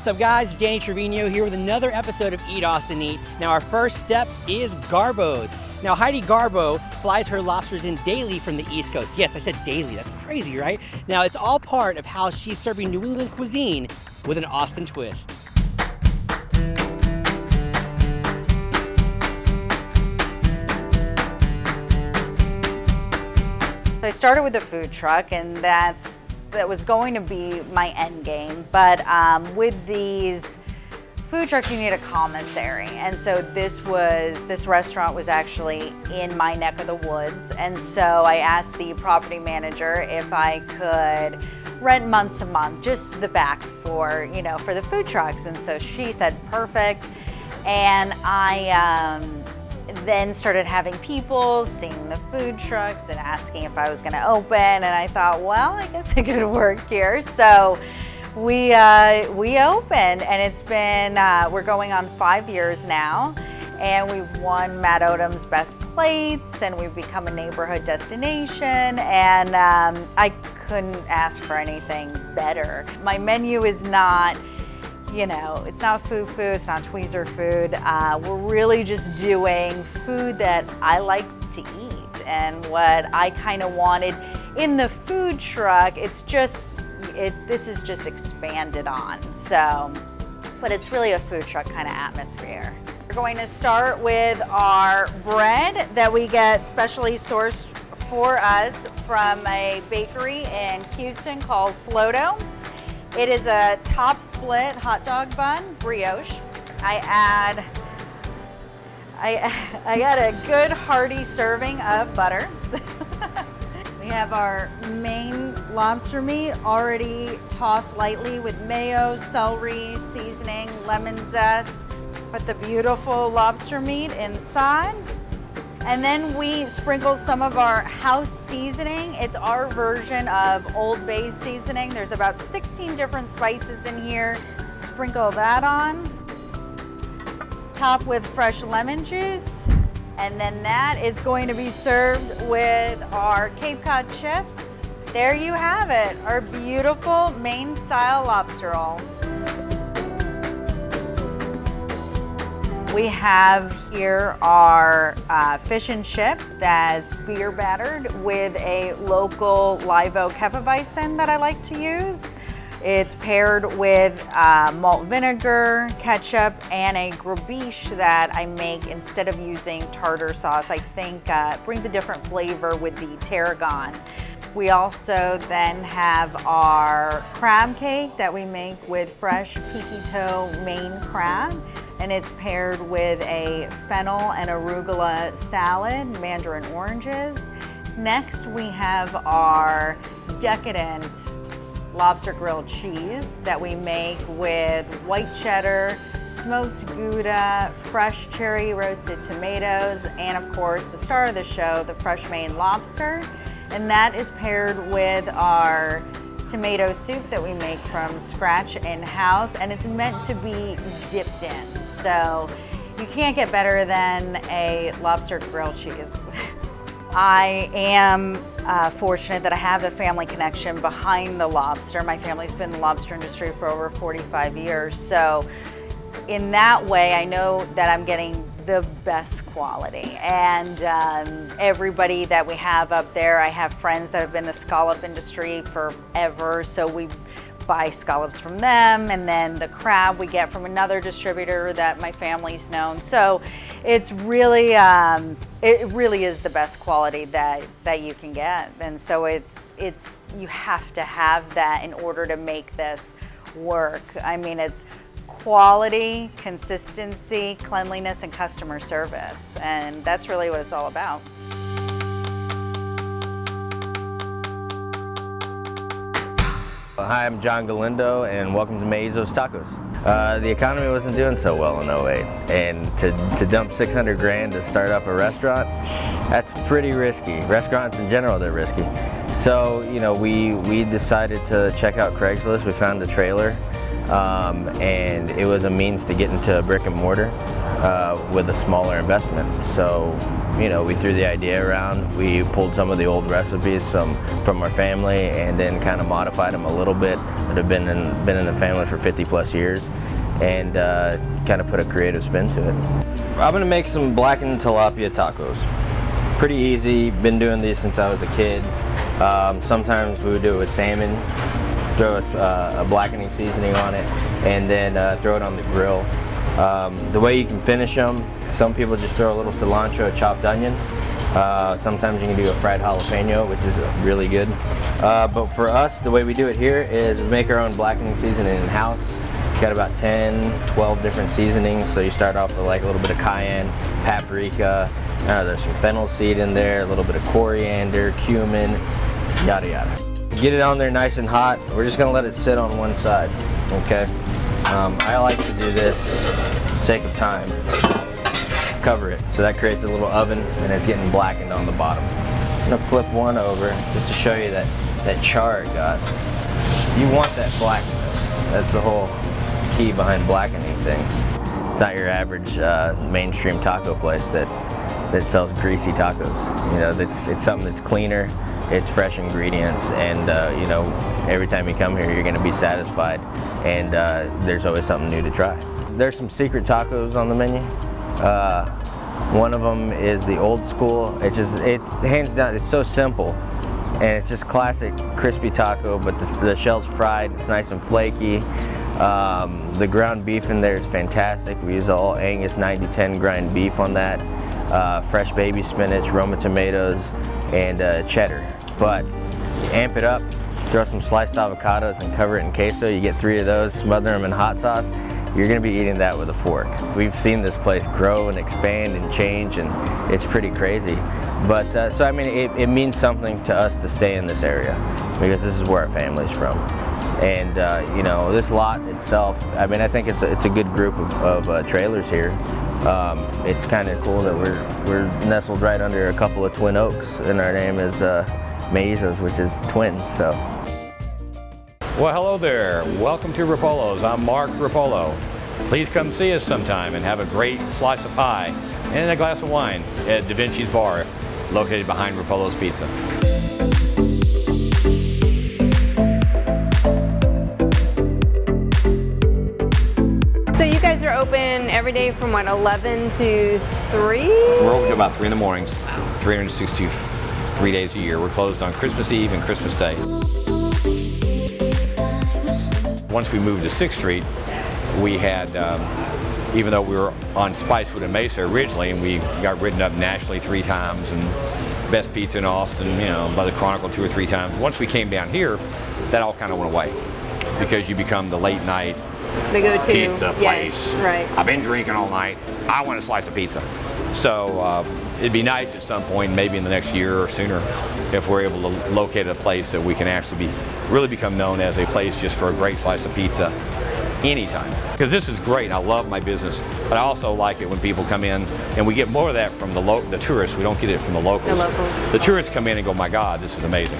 What's up guys, it's Danny Trevino here with another episode of Eat Austin Eat. Now our first step is Garbo's. Now Heidi Garbo flies her lobsters in daily from the East Coast. Yes, I said daily, that's crazy, right? Now it's all part of how she's serving New England cuisine with an Austin twist. I started with a food truck, and that was going to be my end game. But with these food trucks, you need a commissary, and so this restaurant was actually in my neck of the woods. And so I asked the property manager if I could rent month to month, just the back for the food trucks. And so she said perfect, and I then started having people seeing the food trucks and asking if I was going to open, and I thought, well, I guess it could work here. So we opened, and it's been we're going on 5 years now, and we've won Matt Odom's Best Plates, and we've become a neighborhood destination, and I couldn't ask for anything better. My menu is not, it's not foo-foo, it's not tweezer food. We're really just doing food that I like to eat, and what I kind of wanted in the food truck, this is just expanded on. So, but it's really a food truck kind of atmosphere. We're going to start with our bread that we get specially sourced for us from a bakery in Houston called Slow Dough. It is a top split hot dog bun, brioche. I add a good hearty serving of butter. We have our main lobster meat already tossed lightly with mayo, celery, seasoning, lemon zest. Put the beautiful lobster meat inside. And then we sprinkle some of our house seasoning. It's our version of Old Bay seasoning. There's about 16 different spices in here. Sprinkle that on. Top with fresh lemon juice. And then that is going to be served with our Cape Cod chips. There you have it, our beautiful Maine style lobster roll. We have here our fish and chip that's beer battered with a local live oak hefeweizen that I like to use. It's paired with malt vinegar, ketchup, and a grabiche that I make instead of using tartar sauce. I think it brings a different flavor with the tarragon. We also then have our crab cake that we make with fresh peaky toe Maine crab, and it's paired with a fennel and arugula salad, mandarin oranges. Next, we have our decadent lobster grilled cheese that we make with white cheddar, smoked Gouda, fresh cherry roasted tomatoes, and of course the star of the show, the fresh Maine lobster. And that is paired with our tomato soup that we make from scratch in-house, and it's meant to be dipped in. So you can't get better than a lobster grilled cheese. I am fortunate that I have a family connection behind the lobster. My family's been in the lobster industry for over 45 years. So in that way, I know that I'm getting the best quality. And everybody that we have up there, I have friends that have been in the scallop industry forever. So we buy scallops from them, and then the crab we get from another distributor that my family's known. So it's really, it really is the best quality that you can get. And so you have to have that in order to make this work. I mean, it's quality, consistency, cleanliness, and customer service. And that's really what it's all about. Hi, I'm John Galindo, and welcome to Mellizoz Tacos. The economy wasn't doing so well in 08, and to dump 600 grand to start up a restaurant, that's pretty risky. Restaurants in general, they're risky. So, we decided to check out Craigslist. We found a trailer and it was a means to get into brick and mortar with a smaller investment. So, you know, we threw the idea around. We pulled some of the old recipes from our family and then kind of modified them a little bit that have been in the family for 50 plus years, and kind of put a creative spin to it. I'm gonna make some blackened tilapia tacos. Pretty easy, been doing these since I was a kid. Sometimes we would do it with salmon, throw a blackening seasoning on it, and then throw it on the grill. The way you can finish them, some people just throw a little cilantro, chopped onion. Sometimes you can do a fried jalapeno, which is really good. But for us, the way we do it here is we make our own blackening seasoning in-house. Got about 10, 12 different seasonings. So you start off with like a little bit of cayenne, paprika, there's some fennel seed in there, a little bit of coriander, cumin, yada yada. Get it on there nice and hot. We're just gonna let it sit on one side, okay? I like to do this for the sake of time. Cover it, so that creates a little oven and it's getting blackened on the bottom. I'm gonna flip one over just to show you that char it got. You want that blackness. That's the whole key behind blackening things. It's not your average mainstream taco place that sells greasy tacos. You know, it's something that's cleaner, it's fresh ingredients, and you know, every time you come here, you're going to be satisfied, and there's always something new to try. There's some secret tacos on the menu. One of them is the old school. It's hands down, it's so simple, and it's just classic crispy taco, but the shell's fried, it's nice and flaky. The ground beef in there is fantastic. We use all Angus 90-10 grind beef on that. Fresh baby spinach, Roma tomatoes, and cheddar. But you amp it up, throw some sliced avocados and cover it in queso. You get 3 of those, smother them in hot sauce. You're gonna be eating that with a fork. We've seen this place grow and expand and change, and it's pretty crazy. But so I mean, it means something to us to stay in this area because this is where our family's from. And you know, this lot itself, I mean, I think it's a good group of trailers here. It's kind of cool that we're nestled right under a couple of twin oaks, and our name is Mellizoz, which is twins. So. Well, hello there. Welcome to Roppolo's. I'm Mark Roppolo. Please come see us sometime and have a great slice of pie and a glass of wine at DaVincis Bar, located behind Roppolo's Pizza. So you guys are open every day from what, 11 to 3? We're open to about 3 in the mornings, 363 days a year. We're closed on Christmas Eve and Christmas Day. Once we moved to 6th Street, we had, even though we were on Spicewood and Mesa originally, and we got written up nationally 3 times, and best pizza in Austin, you know, by the Chronicle 2 or 3 times. Once we came down here, that all kind of went away because you become the late night pizza place. Right. I've been drinking all night. I want a slice of pizza. So it'd be nice at some point, maybe in the next year or sooner, if we're able to locate a place that we can actually really become known as a place just for a great slice of pizza anytime. Because this is great. I love my business, but I also like it when people come in, and we get more of that from the tourists. We don't get it from the locals. The tourists come in and go, "My God, this is amazing.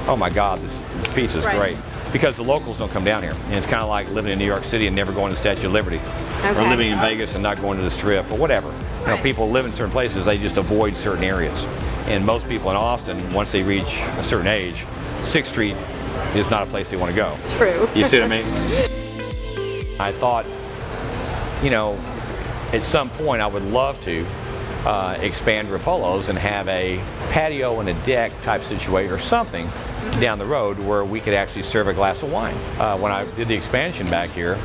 Oh my God, this pizza is great." Because the locals don't come down here. And it's kind of like living in New York City and never going to the Statue of Liberty. Okay. Or living in Vegas and not going to the Strip or whatever. You know, people live in certain places, they just avoid certain areas. And most people in Austin, once they reach a certain age, 6th Street is not a place they want to go. It's true. You see what I mean? I thought, you know, at some point I would love to expand Roppolo's and have a patio and a deck type situation or something down the road where we could actually serve a glass of wine. When I did the expansion back here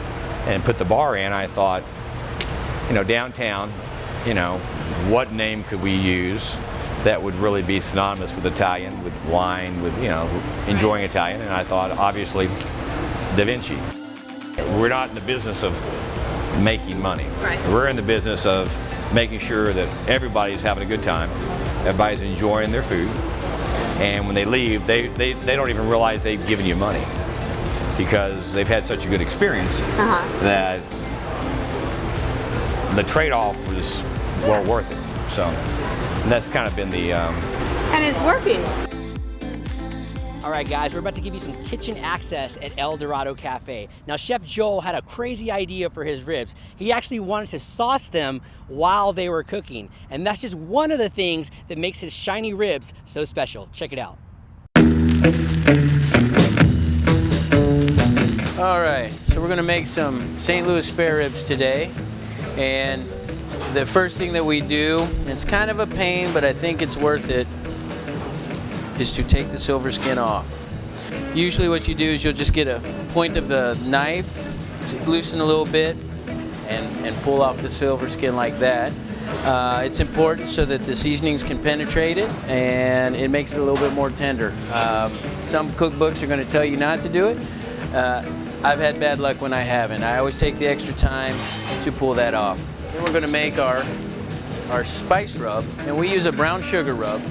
and put the bar in, I thought, you know, downtown, you know, what name could we use that would really be synonymous with Italian, with wine, with, you know, enjoying Italian? And I thought, obviously, DaVinci. We're not in the business of making money. Right. We're in the business of making sure that everybody's having a good time, everybody's enjoying their food, and when they leave, they don't even realize they've given you money because they've had such a good experience that the trade-off was well worth it. So and that's kind of been the... And it's working. All right, guys, we're about to give you some kitchen access at Eldorado Cafe. Now, Chef Joel had a crazy idea for his ribs. He actually wanted to sauce them while they were cooking. And that's just one of the things that makes his shiny ribs so special. Check it out. All right, so we're gonna make some St. Louis spare ribs today. And the first thing that we do, it's kind of a pain, but I think it's worth it, is to take the silver skin off. Usually what you do is you'll just get a point of the knife, loosen a little bit, and pull off the silver skin like that. It's important so that the seasonings can penetrate it, and it makes it a little bit more tender. Some cookbooks are going to tell you not to do it. I've had bad luck when I haven't. I always take the extra time to pull that off. Then we're going to make our spice rub, and we use a brown sugar rub.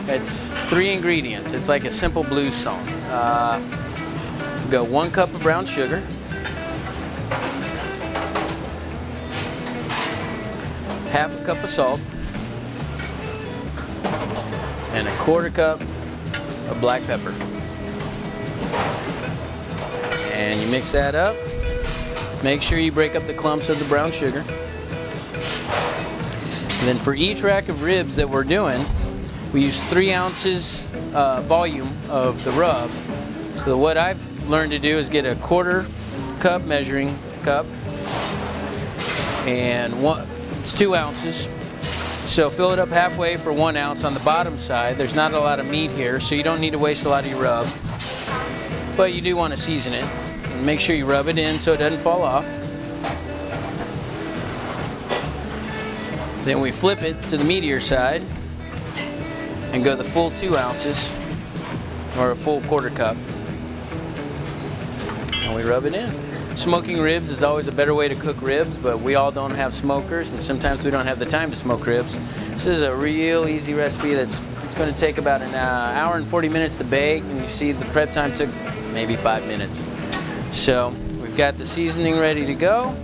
It's 3 ingredients. It's like a simple blues song. We got 1 cup of brown sugar, half a cup of salt, and 1/4 cup of black pepper. And you mix that up. Make sure you break up the clumps of the brown sugar. And then for each rack of ribs that we're doing, we use 3 ounces volume of the rub. So what I've learned to do is get a 1/4 cup measuring cup, and it's 2 ounces. So fill it up halfway for 1 ounce on the bottom side. There's not a lot of meat here, so you don't need to waste a lot of your rub. But you do want to season it. And make sure you rub it in so it doesn't fall off. Then we flip it to the meatier side and go the full 2 ounces, or a full 1/4 cup. And we rub it in. Smoking ribs is always a better way to cook ribs, but we all don't have smokers, and sometimes we don't have the time to smoke ribs. This is a real easy recipe it's going to take about an hour and 40 minutes to bake, and you see the prep time took maybe 5 minutes. So we've got the seasoning ready to go.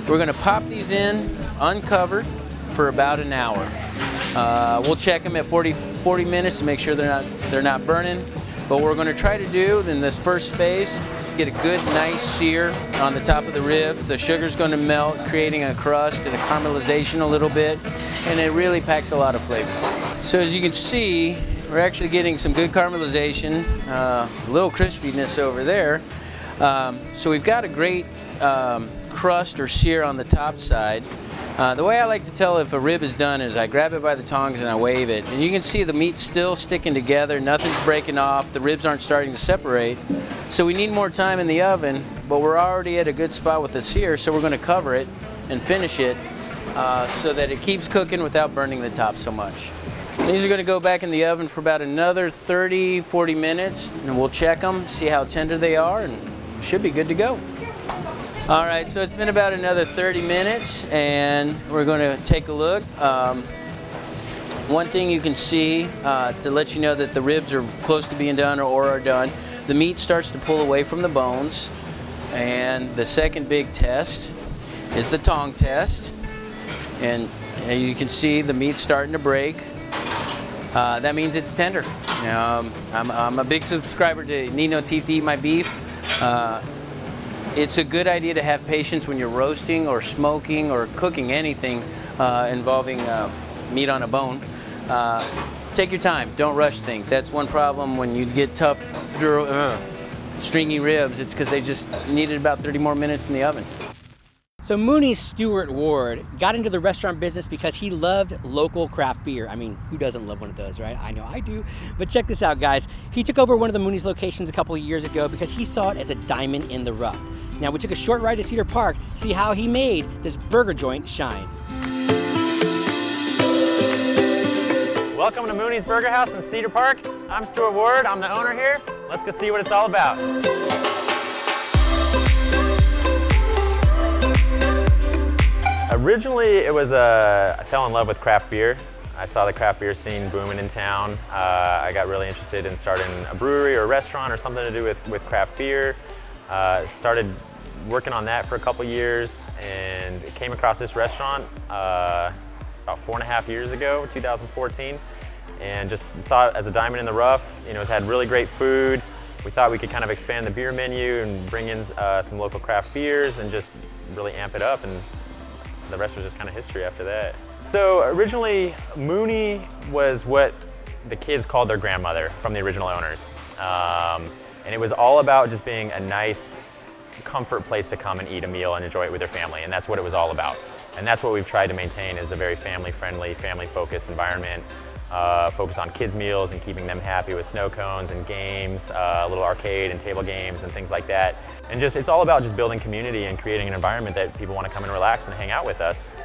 We're going to pop these in uncovered for about an hour. We'll check them at 40 minutes to make sure they're not burning. But what we're going to try to do in this first phase is get a good, nice sear on the top of the ribs. The sugar's going to melt, creating a crust and a caramelization a little bit, and it really packs a lot of flavor. So as you can see, we're actually getting some good caramelization, a little crispiness over there. So we've got a great crust or sear on the top side. The way I like to tell if a rib is done is I grab it by the tongs and I wave it. And you can see the meat's still sticking together, nothing's breaking off, the ribs aren't starting to separate. So we need more time in the oven, but we're already at a good spot with the sear, so we're going to cover it and finish it so that it keeps cooking without burning the top so much. These are going to go back in the oven for about another 30-40 minutes, and we'll check them, see how tender they are, and should be good to go. All right, so it's been about another 30 minutes, and we're going to take a look. One thing you can see to let you know that the ribs are close to being done or are done, the meat starts to pull away from the bones. And the second big test is the tong test. And you can see the meat starting to break. That means it's tender. I'm a big subscriber to Need No Teeth to Eat My Beef. It's a good idea to have patience when you're roasting or smoking or cooking anything involving meat on a bone. Take your time, don't rush things. That's one problem when you get tough, stringy ribs. It's because they just needed about 30 more minutes in the oven. So Moonie's Stuart Ward got into the restaurant business because he loved local craft beer. I mean, who doesn't love one of those, right? I know I do. But check this out, guys. He took over one of the Mooney's locations a couple of years ago because he saw it as a diamond in the rough. Now, we took a short ride to Cedar Park to see how he made this burger joint shine. Welcome to Mooney's Burger House in Cedar Park. I'm Stuart Ward, I'm the owner here. Let's go see what it's all about. Originally, it was I fell in love with craft beer. I saw the craft beer scene booming in town. I got really interested in starting a brewery or a restaurant or something to do with craft beer. Started working on that for a couple years and came across this restaurant about 4.5 years ago, 2014. and just saw it as a diamond in the rough. You know, it's had really great food. We thought we could kind of expand the beer menu and bring in some local craft beers and just really amp it up, and the rest was just kind of history after that. So originally, Moonie was what the kids called their grandmother from the original owners. And it was all about just being a nice, comfort place to come and eat a meal and enjoy it with their family, and that's what it was all about. And that's what we've tried to maintain, is a very family-friendly, family-focused environment. Focus on kids' meals and keeping them happy with snow cones and games, a little arcade and table games and things like that. And just, it's all about just building community and creating an environment that people want to come and relax and hang out with us,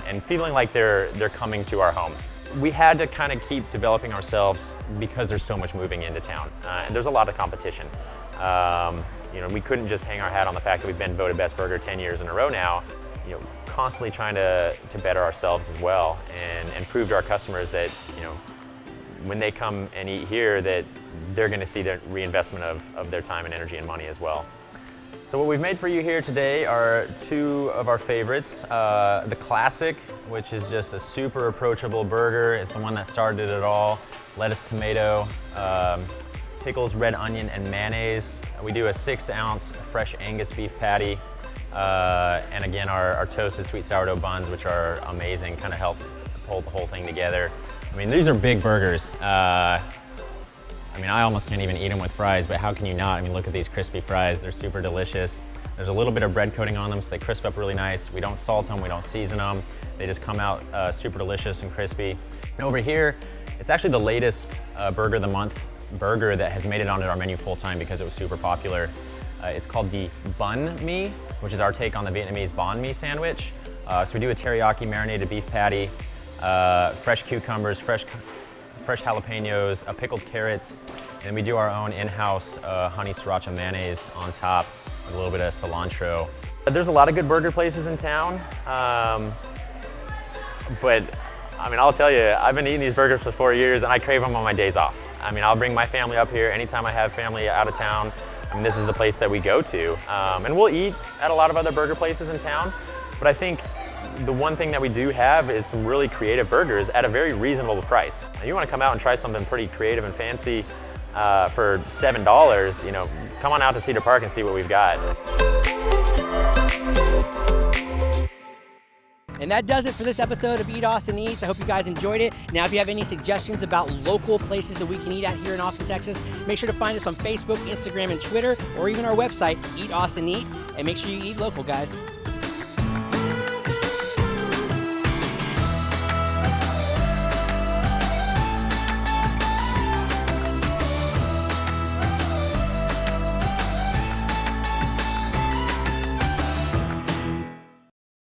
and feeling like they're coming to our home. We had to kind of keep developing ourselves because there's so much moving into town, and there's a lot of competition. You know, we couldn't just hang our hat on the fact that we've been voted best burger 10 years in a row now. You know, constantly trying to better ourselves as well, and prove to our customers that, you know, when they come and eat here, that they're going to see the reinvestment of their time and energy and money as well. So what we've made for you here today are two of our favorites. The classic, which is just a super approachable burger. It's the one that started it all. Lettuce, tomato, pickles, red onion, and mayonnaise. We do a 6-ounce fresh Angus beef patty. And again, our toasted sweet sourdough buns, which are amazing, kind of help hold the whole thing together. I mean, these are big burgers. I mean, I almost can't even eat them with fries, but how can you not? I mean, look at these crispy fries. They're super delicious. There's a little bit of bread coating on them, so they crisp up really nice. We don't salt them, we don't season them. They just come out super delicious and crispy. And over here, it's actually the latest Burger of the Month burger that has made it onto our menu full time because it was super popular. It's called the Bun Mi, which is our take on the Vietnamese banh mi sandwich. So we do a teriyaki marinated beef patty, fresh cucumbers, fresh jalapenos, pickled carrots, and we do our own in-house honey sriracha mayonnaise on top with a little bit of cilantro. There's a lot of good burger places in town, but I mean, I'll tell you, I've been eating these burgers for 4 years and I crave them on my days off. I mean, I'll bring my family up here anytime I have family out of town. I mean, this is the place that we go to. And we'll eat at a lot of other burger places in town, but I think the one thing that we do have is some really creative burgers at a very reasonable price. Now, you want to come out and try something pretty creative and fancy for $7, you know, come on out to Cedar Park and see what we've got. And that does it for this episode of Eat Austin Eats. I hope you guys enjoyed it. Now, if you have any suggestions about local places that we can eat at here in Austin, Texas, make sure to find us on Facebook, Instagram, and Twitter, or even our website, Eat Austin Eat. And make sure you eat local, guys.